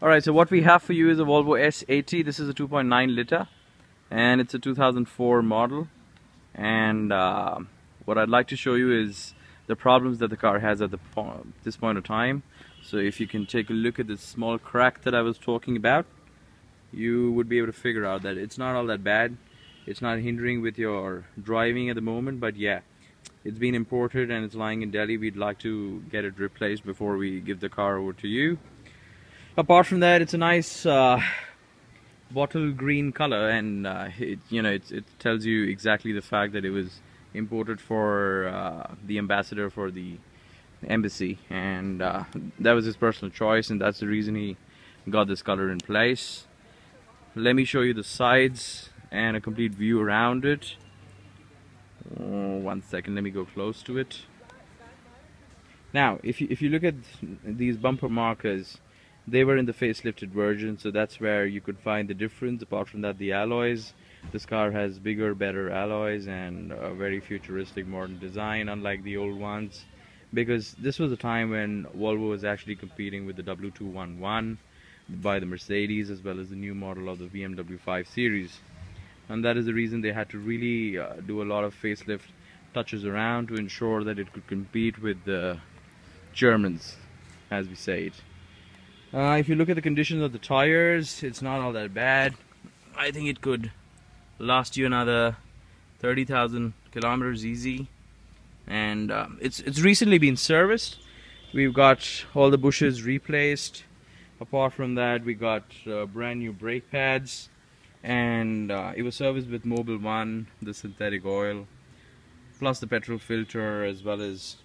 Alright, so what we have for you is a Volvo S80. This is a 2.9 liter and it's a 2004 model. And what I'd like to show you is the problems that the car has at this point of time. So if you can take a look at this small crack that I was talking about, you would be able to figure out that it's not all that bad. It's not hindering with your driving at the moment, but yeah, it's been imported and it's lying in Delhi. We'd like to get it replaced before we give the car over to you. Apart from that, it's a nice bottle green color, and it tells you exactly the fact that it was imported for the ambassador for the embassy, and that was his personal choice, and that's the reason he got this color in place. Let me show you the sides and a complete view around it. One second, let me go close to it. Now, if you look at these bumper markers, they were in the facelifted version, so that's where you could find the difference. Apart from that, the alloys, this car has bigger, better alloys and a very futuristic modern design, unlike the old ones, because this was a time when Volvo was actually competing with the W211 by the Mercedes, as well as the new model of the BMW 5 Series. And that is the reason they had to really do a lot of facelift touches around to ensure that it could compete with the Germans, as we say it. If you look at the conditions of the tires, it's not all that bad. I think it could last you another 30,000 kilometers easy, and it's recently been serviced. We've got all the bushes replaced. Apart from that, we got brand new brake pads, and it was serviced with Mobil 1, the synthetic oil, plus the petrol filter, as well as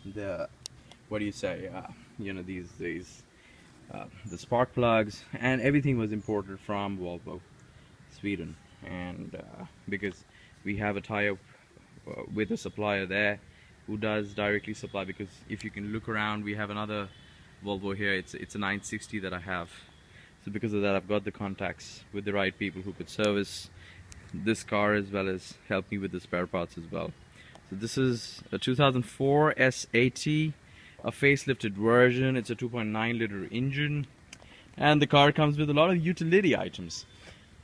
the, what do you say, the spark plugs, and everything was imported from Volvo, Sweden. And because we have a tie-up with a supplier there who does directly supply, because if you can look around, we have another Volvo here. It's a 960 that I have. So because of that, I've got the contacts with the right people who could service this car as well as help me with the spare parts as well. So this is a 2004 S80, a facelifted version. It's a 2.9 liter engine, and the car comes with a lot of utility items.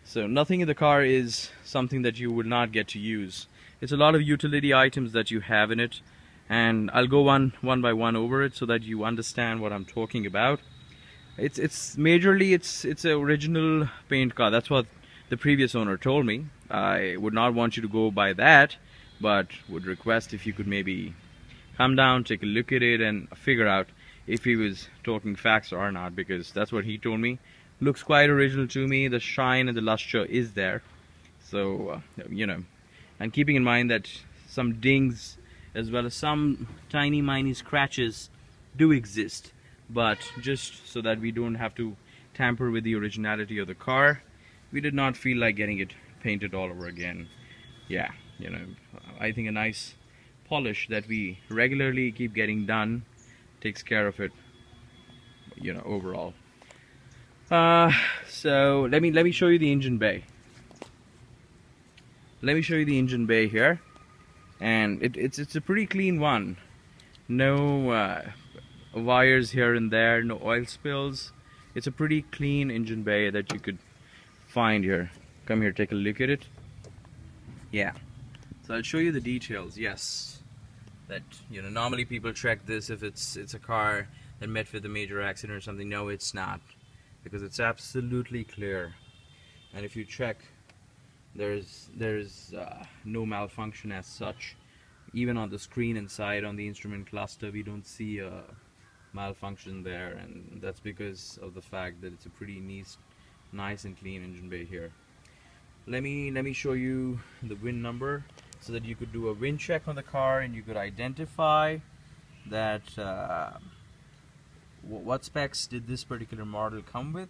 So nothing in the car is something that you would not get to use. It's a lot of utility items that you have in it, and I'll go one by one over it so that you understand what I'm talking about. It's majorly it's an original paint car. That's what the previous owner told me. I would not want you to go by that, but would request if you could maybe come down, take a look at it, and figure out if he was talking facts or not, because that's what he told me. Looks quite original to me. The shine and the luster is there. So, and keeping in mind that some dings as well as some tiny scratches do exist, but just so that we don't have to tamper with the originality of the car, we did not feel like getting it painted all over again. Yeah, I think a nice polish that we regularly keep getting done takes care of it, overall. So let me show you the engine bay. Let me show you the engine bay here, and it's a pretty clean one. No wires here and there, no oil spills. It's a pretty clean engine bay that you could find here. Come here, take a look at it. Yeah. So I'll show you the details. Yes, that normally people check this if it's a car that met with a major accident or something. No, it's not, because it's absolutely clear. And if you check, there's no malfunction as such. Even on the screen inside, on the instrument cluster, we don't see a malfunction there, and that's because of the fact that it's a pretty nice and clean engine bay here. Let me show you the VIN number so that you could do a VIN check on the car and you could identify that what specs did this particular model come with.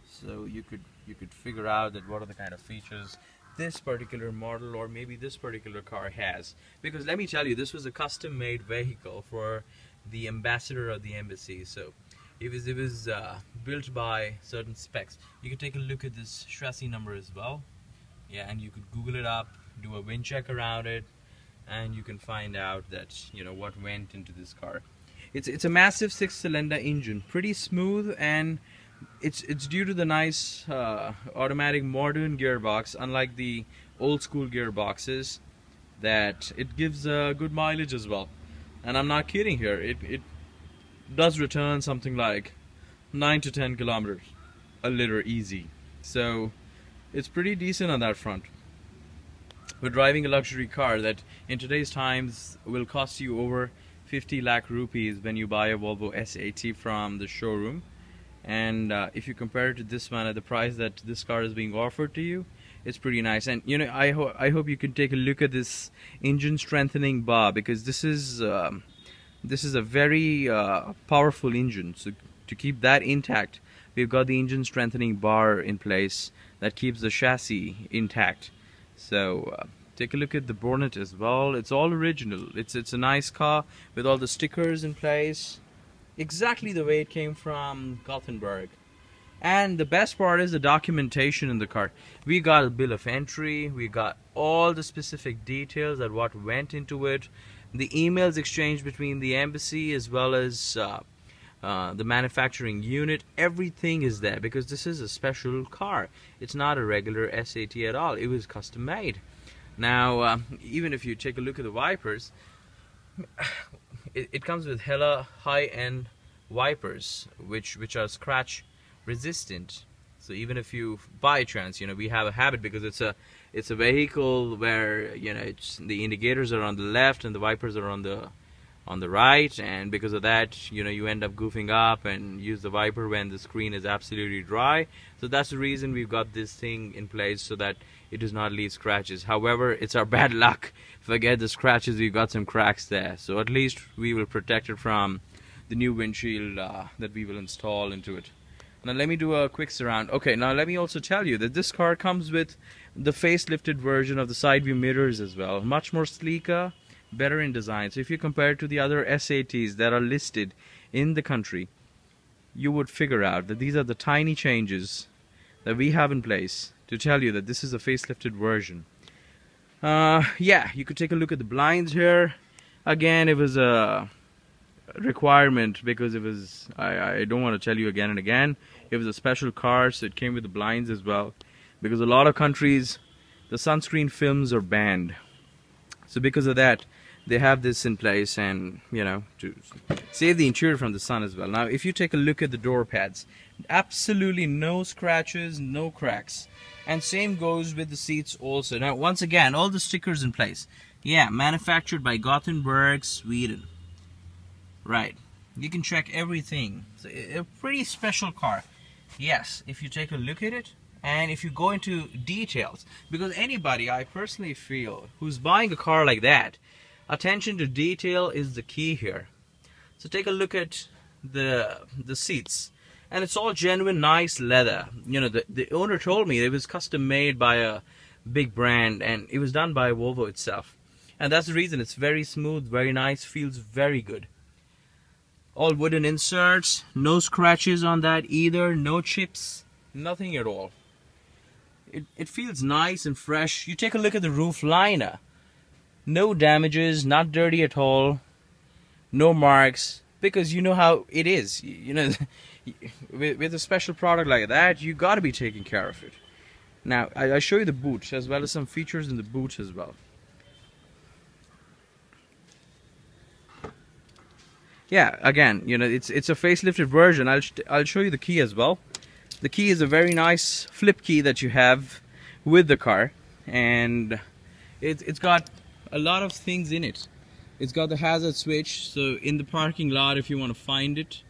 So you could figure out that what are the kind of features this particular model or maybe this particular car has. Because let me tell you, this was a custom-made vehicle for the ambassador of the embassy. So it was built by certain specs. You can take a look at this chassis number as well. Yeah, and you could Google it up, do a VIN check around it, and you can find out that what went into this car. It's a massive 6-cylinder engine, pretty smooth, and it's due to the nice automatic modern gearbox, unlike the old school gearboxes, that it gives good mileage as well. And I'm not kidding here, it does return something like 9 to 10 kilometers a liter easy. So it's pretty decent on that front. We're driving a luxury car that in today's times will cost you over 50 lakh rupees when you buy a Volvo S80 from the showroom. And if you compare it to this one at the price that this car is being offered to you, it's pretty nice. And you know, I hope you can take a look at this engine strengthening bar, because this is a very powerful engine. So to keep that intact, we've got the engine strengthening bar in place that keeps the chassis intact. So take a look at the bonnet as well. It's all original. It's a nice car with all the stickers in place, exactly the way it came from Gothenburg. And the best part is the documentation in the car. We got a bill of entry, we got all the specific details of what went into it, the emails exchanged between the embassy as well as the manufacturing unit. Everything is there, because this is a special car. It's not a regular S80 at all. It was custom made. Now even if you take a look at the wipers, it comes with hella high-end wipers which are scratch resistant. So even if you by chance, you know, we have a habit, because it's a vehicle where, you know, the indicators are on the left and the wipers are on the right, and because of that, you know, you end up goofing up and use the wiper when the screen is absolutely dry. So that's the reason we've got this thing in place, so that it does not leave scratches. However, it's our bad luck. Forget the scratches, we've got some cracks there. So at least we will protect it from the new windshield that we will install into it. Now let me do a quick surround. Okay, now let me also tell you that this car comes with the facelifted version of the Sideview Mirrors as well. Much more sleeker, better in design. So if you compare it to the other S80s that are listed in the country, you would figure out that these are the tiny changes that we have in place to tell you that this is a facelifted version. Yeah, you could take a look at the blinds here. Again, it was a requirement, because it was, I don't want to tell you again and again, it was a special car, so it came with the blinds as well, because a lot of countries the sunscreen films are banned. So because of that, they have this in place, and you know, to save the interior from the sun as well. Now if you take a look at the door pads, absolutely no scratches, no cracks, and same goes with the seats also. Now once again, all the stickers in place. Yeah, manufactured by Gothenburg, Sweden. Right, you can check everything. It's a pretty special car. Yes, if you take a look at it, and if you go into details, because anybody, I personally feel, who's buying a car like that, attention to detail is the key here. So take a look at the seats, and it's all genuine nice leather. You know, the owner told me it was custom made by a big brand, and it was done by Volvo itself, and that's the reason it's very smooth, very nice, feels very good. All wooden inserts, no scratches on that either, no chips, nothing at all. It feels nice and fresh. You take a look at the roof liner. No damages, not dirty at all, no marks, because you know how it is. You know, with a special product like that, you got to be taking care of it. Now, I show you the boot, as well as some features in the boot as well. Yeah, again, you know, it's a facelifted version. I'll show you the key as well. The key is a very nice flip key that you have with the car, and it's got a lot of things in it. It's got the hazard switch, so in the parking lot, if you want to find it,